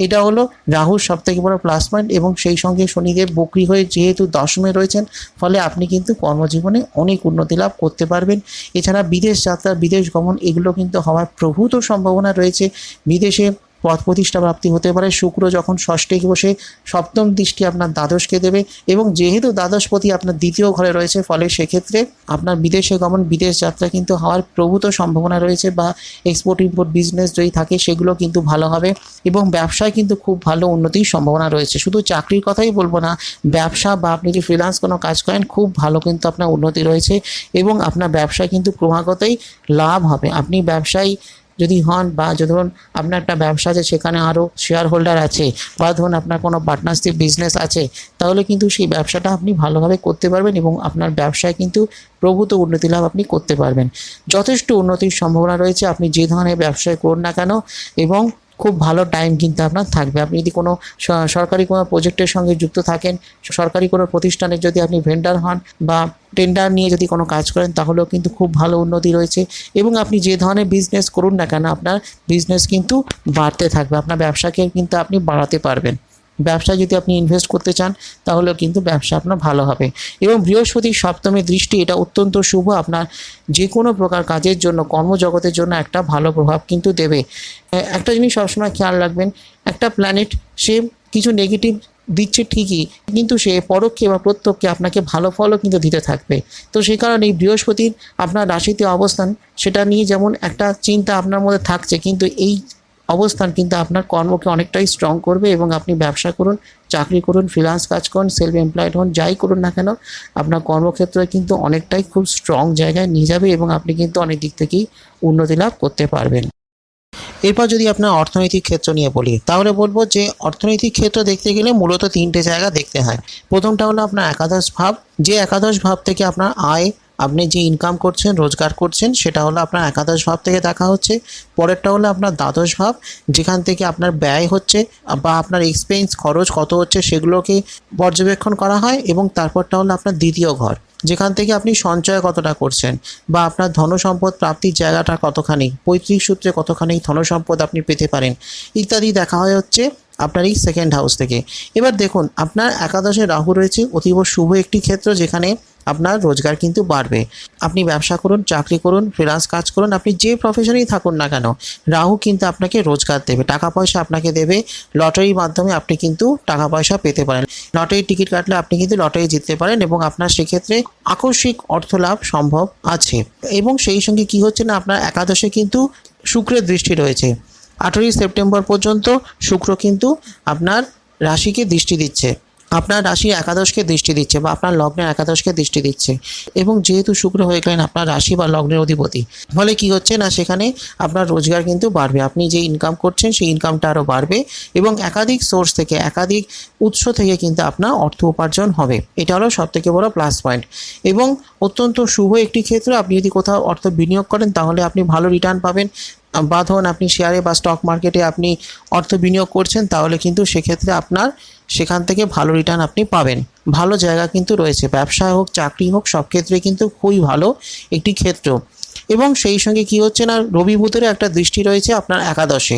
এটা হলো রাহুর সবথেকে বড় প্লাস পয়েন্ট। এবং সেই সঙ্গে শনিদেব বক্রী হয়ে যেহেতু দশমে রয়েছেন, ফলে আপনি কিন্তু কর্মজীবনে অনেক উন্নতি লাভ করতে পারবেন। এছাড়া বিদেশ যাত্রা, বিদেশ গমন এগুলো কিন্তু হওয়ার প্রভূত সম্ভাবনা রয়েছে। বিদেশে পদ প্রতিষ্ঠা প্রাপ্তি হতে পারে। শুক্র যখন ষষ্ঠে বসে সপ্তম দৃষ্টি আপনার দ্বাদশকে দেবে এবং যেহেতু দ্বাদশপতি আপনার দ্বিতীয় ঘরে রয়েছে, ফলে সেক্ষেত্রে আপনার বিদেশে গমন, বিদেশ যাত্রা কিন্তু হওয়ার প্রভূত সম্ভাবনা রয়েছে। বা এক্সপোর্ট ইম্পোর্ট বিজনেস যদি থাকে সেগুলো কিন্তু ভালো হবে এবং ব্যবসায় কিন্তু খুব ভালো উন্নতির সম্ভাবনা রয়েছে। শুধু চাকরির কথাই বলবো না, ব্যবসা বা আপনি যদি ফ্রিল্যান্স কোনো কাজ করেন খুব ভালো কিন্তু আপনার উন্নতি রয়েছে এবং আপনার ব্যবসায় কিন্তু ক্রমাগতই লাভ হবে। আপনি ব্যবসায়ী যদি হন বা ধরুন আপনার একটা ব্যবসা আছে, সেখানে আরও শেয়ার হোল্ডার আছে, বা ধরুন আপনার কোনো পার্টনারশিপ বিজনেস আছে, তাহলে কিন্তু সেই ব্যবসাটা আপনি ভালোভাবে করতে পারবেন এবং আপনার ব্যবসায় কিন্তু প্রভূত উন্নতি লাভ আপনি করতে পারবেন। যথেষ্ট উন্নতির সম্ভাবনা রয়েছে আপনি যে ধরনের ব্যবসায় করুন না কেন। এবং খুব ভালো টাইম কিন্তু আপনার থাকবে। আপনি যদি কোনো সরকারি কোনো প্রজেক্টের সঙ্গে যুক্ত থাকেন, সরকারি কোনো প্রতিষ্ঠানের যদি আপনি ভেন্ডার হন বা টেন্ডার নিয়ে যদি কোনো কাজ করেন, তাহলেও কিন্তু খুব ভালো উন্নতি রয়েছে। এবং আপনি যে ধরনের বিজনেস করুন না কেন আপনার বিজনেস কিন্তু বাড়তে থাকবে, আপনার ব্যবসাকে কিন্তু আপনি বাড়াতে পারবেন। ব্যবসায় যদি আপনি ইনভেস্ট করতে চান তাহলেও কিন্তু ব্যবসা আপনার ভালো হবে। এবং বৃহস্পতির সপ্তমে দৃষ্টি, এটা অত্যন্ত শুভ। আপনার যে কোনো প্রকার কাজের জন্য, কর্মজগতের জন্য একটা ভালো প্রভাব কিন্তু দেবে। একটা জিনিস সবসময় খেয়াল রাখবেন, একটা প্ল্যানেট সে কিছু নেগেটিভ দিচ্ছে ঠিকই, কিন্তু সে পরোক্ষে বা প্রত্যক্ষে আপনাকে ভালো ফলও কিন্তু দিতে থাকবে। তো সেই কারণে এই বৃহস্পতির আপনার রাশিতে অবস্থান, সেটা নিয়ে যেমন একটা চিন্তা আপনার মধ্যে থাকছে, কিন্তু এই অবস্থান কিন্তু আপনার কর্মকে অনেকটাই স্ট্রং করবে এবং আপনি ব্যবসা করুন, চাকরি করুন, ফ্রিল্যান্স কাজ করুন, সেলফ এমপ্লয়েড হন, যাই করুন না কেন আপনার কর্মক্ষেত্রে কিন্তু অনেকটাই খুব স্ট্রং জায়গায় নিয়ে যাবে এবং আপনি কিন্তু অনেক দিক থেকেই উন্নতি লাভ করতে পারবেন। এরপর যদি আপনার অর্থনৈতিক ক্ষেত্র নিয়ে বলি, তাহলে বলবো যে অর্থনৈতিক ক্ষেত্র দেখতে গেলে মূলত তিনটে জায়গা দেখতে হয়। প্রথমটা হলো আপনার একাদশ ভাব, যে একাদশ ভাব থেকে আপনার আয়, আপনি যে ইনকাম করছেন, রোজগার করছেন, সেটা হলো আপনার একাদশ ভাব থেকে দেখা হচ্ছে। পরেরটা হলো আপনার দ্বাদশ ভাব, যেখান থেকে আপনার ব্যয় হচ্ছে বা আপনার এক্সপেন্স, খরচ কত হচ্ছে সেগুলোকে পর্যবেক্ষণ করা হয়। এবং তারপরটা হলো আপনার দ্বিতীয় ঘর, যেখান থেকে আপনি সঞ্চয় কতটা করছেন বা আপনার ধনসম্পদ প্রাপ্তির জায়গাটা কতখানি, পৈতৃক সূত্রে কতখানি ধনসম্পদ আপনি পেতে পারেন ইত্যাদি দেখা হচ্ছে আপনার এই সেকেন্ড হাউস থেকে। এবার দেখুন, আপনার একাদশে রাহু রয়েছে, অতীব শুভ একটি ক্ষেত্র, যেখানে আপনার রোজগার কিন্তু বাড়বে। আপনি ব্যবসা করুন, চাকরি করুন, ফ্রিল্যান্স কাজ করুন, আপনি যে প্রফেশনেই থাকুন না কেন, রাহু কিন্তু আপনাকে রোজগার দেবে, টাকা পয়সা আপনাকে দেবে। লটারির মাধ্যমে আপনি কিন্তু টাকা পয়সা পেতে পারেন। লটারির টিকিট কাটলে আপনি কিন্তু লটারি জিততে পারেন এবং আপনার সেক্ষেত্রে আকস্মিক অর্থ লাভ সম্ভব আছে। এবং সেই সঙ্গে কি হচ্ছে না, আপনার একাদশে কিন্তু শুক্রের দৃষ্টি রয়েছে। 18 সেপ্টেম্বর পর্যন্ত শুক্র কিন্তু আপনার রাশিকে দৃষ্টি দিচ্ছে। আপনার রাশির একাদশকে দৃষ্টি দিচ্ছে বা আপনার লগ্নের একাদশকে দৃষ্টি দিচ্ছে, এবং যেহেতু শুক্র হয়ে গেলেন আপনার রাশি বা লগ্নের অধিপতি, ফলে কি হচ্ছে না সেখানে আপনার রোজগার কিন্তু বাড়বে, আপনি যে ইনকাম করছেন সেই ইনকামটা আরও বাড়বে এবং একাধিক সোর্স থেকে একাধিক উৎস থেকে কিন্তু আপনার অর্থ উপার্জন হবে। এটা হলো সবথেকে বড় প্লাস পয়েন্ট এবং অত্যন্ত শুভ একটি ক্ষেত্র। আপনি যদি কোথাও অর্থ বিনিয়োগ করেন তাহলে আপনি ভালো রিটার্ন পাবেন, বা ধরুন আপনি শেয়ারে বা স্টক মার্কেটে আপনি অর্থ বিনিয়োগ করছেন তাহলে কিন্তু সেক্ষেত্রে আপনার সেখান থেকে ভালো রিটার্ন আপনি পাবেন। ভালো জায়গা কিন্তু রয়েছে, ব্যবসায় হোক চাকরি হোক সব ক্ষেত্রে কিন্তু খুবই ভালো একটি ক্ষেত্র। এবং সেই সঙ্গে কি হচ্ছে না রবি বুধেরও একটা দৃষ্টি রয়েছে আপনার একাদশে।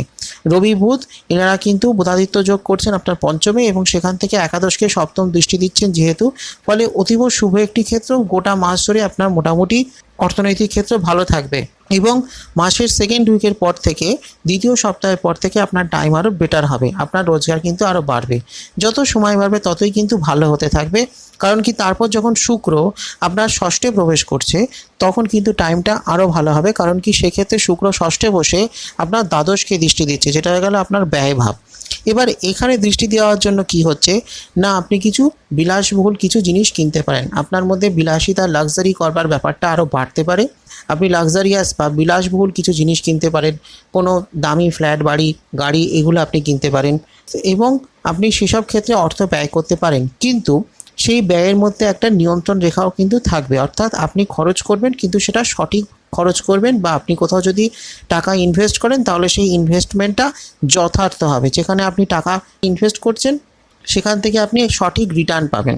রবি বুধ এনারা কিন্তু বুধাদিত্য যোগ করছেন আপনার পঞ্চমে এবং সেখান থেকে একাদশকে সপ্তম দৃষ্টি দিচ্ছেন যেহেতু, ফলে অতীব শুভ একটি ক্ষেত্র। গোটা মাস ধরে আপনার মোটামুটি অর্থনৈতিক ক্ষেত্র ভালো থাকবে এবং মাসের সেকেন্ড উইকের পর থেকে দ্বিতীয় সপ্তাহের পর থেকে আপনার টাইম আরও বেটার হবে, আপনার রোজগার কিন্তু আরও বাড়বে। যত সময় বাড়বে ততই কিন্তু ভালো হতে থাকবে, কারণ কি তারপর যখন শুক্র আপনার ষষ্ঠে প্রবেশ করছে তখন কিন্তু টাইমটা আরও ভালো হবে, কারণ কি সেক্ষেত্রে শুক্র ষষ্ঠে বসে আপনার দ্বাদশকে দৃষ্টি দিচ্ছে, যেটা হয়ে গেল আপনার ব্যয়ভাব। এবার এখানে দৃষ্টি দেওয়ার জন্য কি হচ্ছে না আপনি কিছু বিলাসবহুল কিছু জিনিস কিনতে পারেন, আপনার মধ্যে বিলাসিতা লাক্সারি করবার ব্যাপারটা আরও বাড়তে পারে। আপনি লাক্সারিয়াস বা বিলাসবহুল কিছু জিনিস কিনতে পারেন, কোনো দামি ফ্ল্যাট বাড়ি গাড়ি এগুলো আপনি কিনতে পারেন এবং আপনি সেসব ক্ষেত্রে অর্থ ব্যয় করতে পারেন, কিন্তু সেই ব্যয়ের মধ্যে একটা নিয়ন্ত্রণ রেখাও কিন্তু থাকবে। অর্থাৎ আপনি খরচ করবেন কিন্তু সেটা সঠিক খরচ করবেন, বা আপনি কোথাও যদি টাকা ইনভেস্ট করেন তাহলে সেই ইনভেস্টমেন্টটা যথার্থ হবে, যেখানে আপনি টাকা ইনভেস্ট করছেন সেখান থেকে আপনি সঠিক রিটার্ন পাবেন।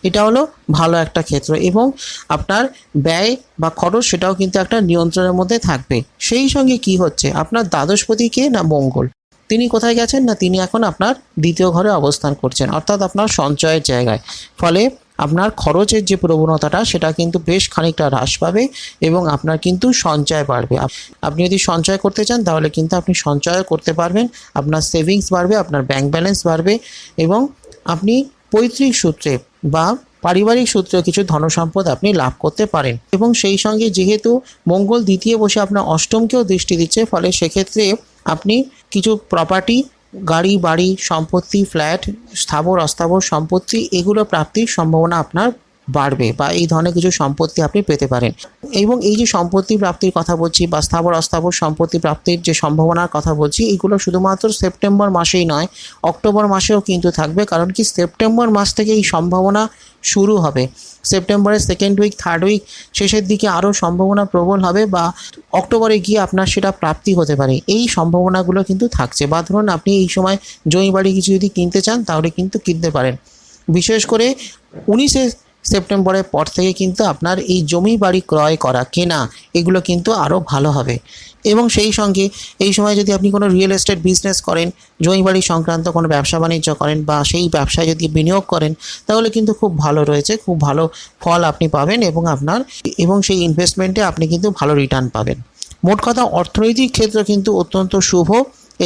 এটা হলো ভালো একটা ক্ষেত্র এবং আপনার ব্যয় বা খরচ সেটাও কিন্তু একটা নিয়ন্ত্রণের মধ্যে থাকবে। সেই সঙ্গে কি হচ্ছে আপনার দ্বাদশপতি কে না মঙ্গল, তিনি কোথায় গেছেন না তিনি এখন আপনার দ্বিতীয় ঘরে অবস্থান করছেন, অর্থাৎ আপনার সঞ্চয়ের জায়গায়। ফলে আপনার খরচের যে প্রবণতাটা সেটা কিন্তু বেশ খানিকটা হ্রাস পাবে এবং আপনার কিন্তু সঞ্চয় বাড়বে। আপনি যদি সঞ্চয় করতে চান তাহলে কিন্তু আপনি সঞ্চয় করতে পারবেন, আপনার সেভিংস বাড়বে, আপনার ব্যাংক ব্যালেন্স বাড়বে এবং আপনি পৈতৃক সূত্রে বা পারিবারিক সূত্রে কিছু ধনসম্পদ আপনি লাভ করতে পারেন। এবং সেই সঙ্গে যেহেতু মঙ্গল দ্বিতীয় বসে আপনার অষ্টমকেও দৃষ্টি দিচ্ছে, ফলে সেক্ষেত্রে আপনি কিছু প্রপার্টি গাড়ি বাড়ি সম্পত্তি ফ্ল্যাট স্থাবর অস্থাবর সম্পত্তি এগুলো প্রাপ্তির সম্ভাবনা আপনার বাড়বে, বা এই ধরনের কিছু সম্পত্তি আপনি পেতে পারেন। এবং এই যে সম্পত্তি প্রাপ্তির কথা বলছি বা স্থাবর অস্থাবর সম্পত্তি প্রাপ্তির যে সম্ভাবনার কথা বলছি, এগুলো শুধুমাত্র সেপ্টেম্বর মাসেই নয় অক্টোবর মাসেও কিন্তু থাকবে, কারণ কি সেপ্টেম্বর মাস থেকে এই সম্ভাবনা শুরু হবে। সেপ্টেম্বরের সেকেন্ড উইক থার্ড উইক শেষের দিকে আরও সম্ভাবনা প্রবল হবে, বা অক্টোবরে গিয়ে আপনার সেটা প্রাপ্তি হতে পারে, এই সম্ভাবনাগুলো কিন্তু থাকছে। বা ধরুন আপনি এই সময় জমি বাড়ি কিছু যদি কিনতে চান তাহলে কিন্তু কিনতে পারেন। বিশেষ করে 19শে সেপ্টেম্বরের পর থেকে কিন্তু আপনার এই জমি বাড়ি ক্রয় করা কেনা এগুলো কিন্তু আরও ভালো হবে। এবং সেই সঙ্গে এই সময় যদি আপনি কোনো রিয়েল এস্টেট বিজনেস করেন, জমি বাড়ি সংক্রান্ত কোনো ব্যবসা বাণিজ্য করেন বা সেই ব্যবসায় যদি বিনিয়োগ করেন তাহলে কিন্তু খুব ভালো রয়েছে, খুব ভালো ফল আপনি পাবেন এবং সেই ইনভেস্টমেন্টে আপনি কিন্তু ভালো রিটার্ন পাবেন। মোট কথা অর্থনৈতিক ক্ষেত্র কিন্তু অত্যন্ত শুভ।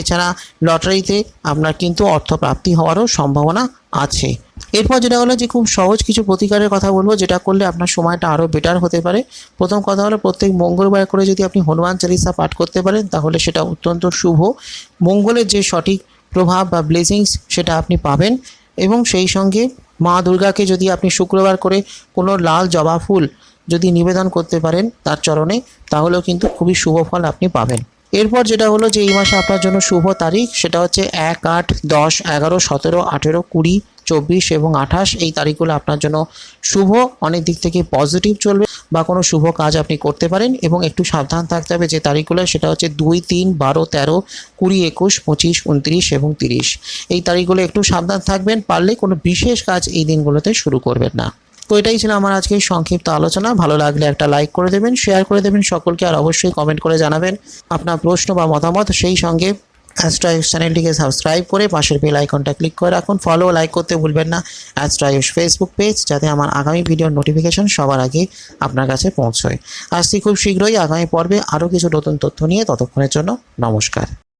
এছাড়া লটারিতে আপনার কিন্তু অর্থপ্রাপ্তি হওয়ারও সম্ভাবনা আছে। এরপর যেটা হলো যে খুব সহজ কিছু প্রতিকারের কথা বলবো, যেটা করলে আপনার সময়টা আরও বেটার হতে পারে। প্রথম কথা হলো প্রত্যেক মঙ্গলবার করে যদি আপনি হনুমান চালিসা পাঠ করতে পারেন তাহলে সেটা অত্যন্ত শুভ। মঙ্গলের যে সঠিক প্রভাব বা ব্লেসিংস সেটা আপনি পাবেন। এবং সেই সঙ্গে মা দুর্গাকে যদি আপনি শুক্রবার করে কোনো লাল জবা ফুল যদি নিবেদন করতে পারেন তার চরণে, তাহলেও কিন্তু খুবই শুভ ফল আপনি পাবেন। এরপর যেটা হলো যে এই মাসে আপনার জন্য শুভ তারিখ সেটা হচ্ছে 1, 8, 10, 11, 17, 18, 20, 24 এবং 28। এই তারিখগুলো আপনার জন্য শুভ, অনেক দিক থেকে পজিটিভ চলবে বা কোনো শুভ কাজ আপনি করতে পারেন। এবং একটু সাবধান থাকতে হবে যে তারিখগুলো, সেটা হচ্ছে 2, 3, 12, 13, 20, 21, 25, 29 এবং 30। এই তারিখগুলো একটু সাবধান থাকবেন, পারলে কোনো বিশেষ কাজ এই দিনগুলোতে শুরু করবেন না। তো এটাই ছিল আমার আজকের সংক্ষিপ্ত আলোচনা। ভালো লাগলে একটা লাইক করে দেবেন, শেয়ার করে দেবেন সকলকে, আর অবশ্যই কমেন্ট করে জানাবেন আপনার প্রশ্ন বা মতামত। সেই সঙ্গে অ্যাস্ট্রো-আয়ুষ চ্যানেলটিকে সাবস্ক্রাইব করে পাশের বেল আইকনটা ক্লিক করে রাখুন। ফলো লাইক করতে ভুলবেন না অ্যাস্ট্রো-আয়ুষ ফেসবুক পেজ, যাতে আমার আগামী ভিডিওর নোটিফিকেশন সবার আগে আপনার কাছে পৌঁছয়। আসছি খুব শীঘ্রই আগামী পর্বে আরও কিছু নতুন তথ্য নিয়ে। ততক্ষণের জন্য নমস্কার।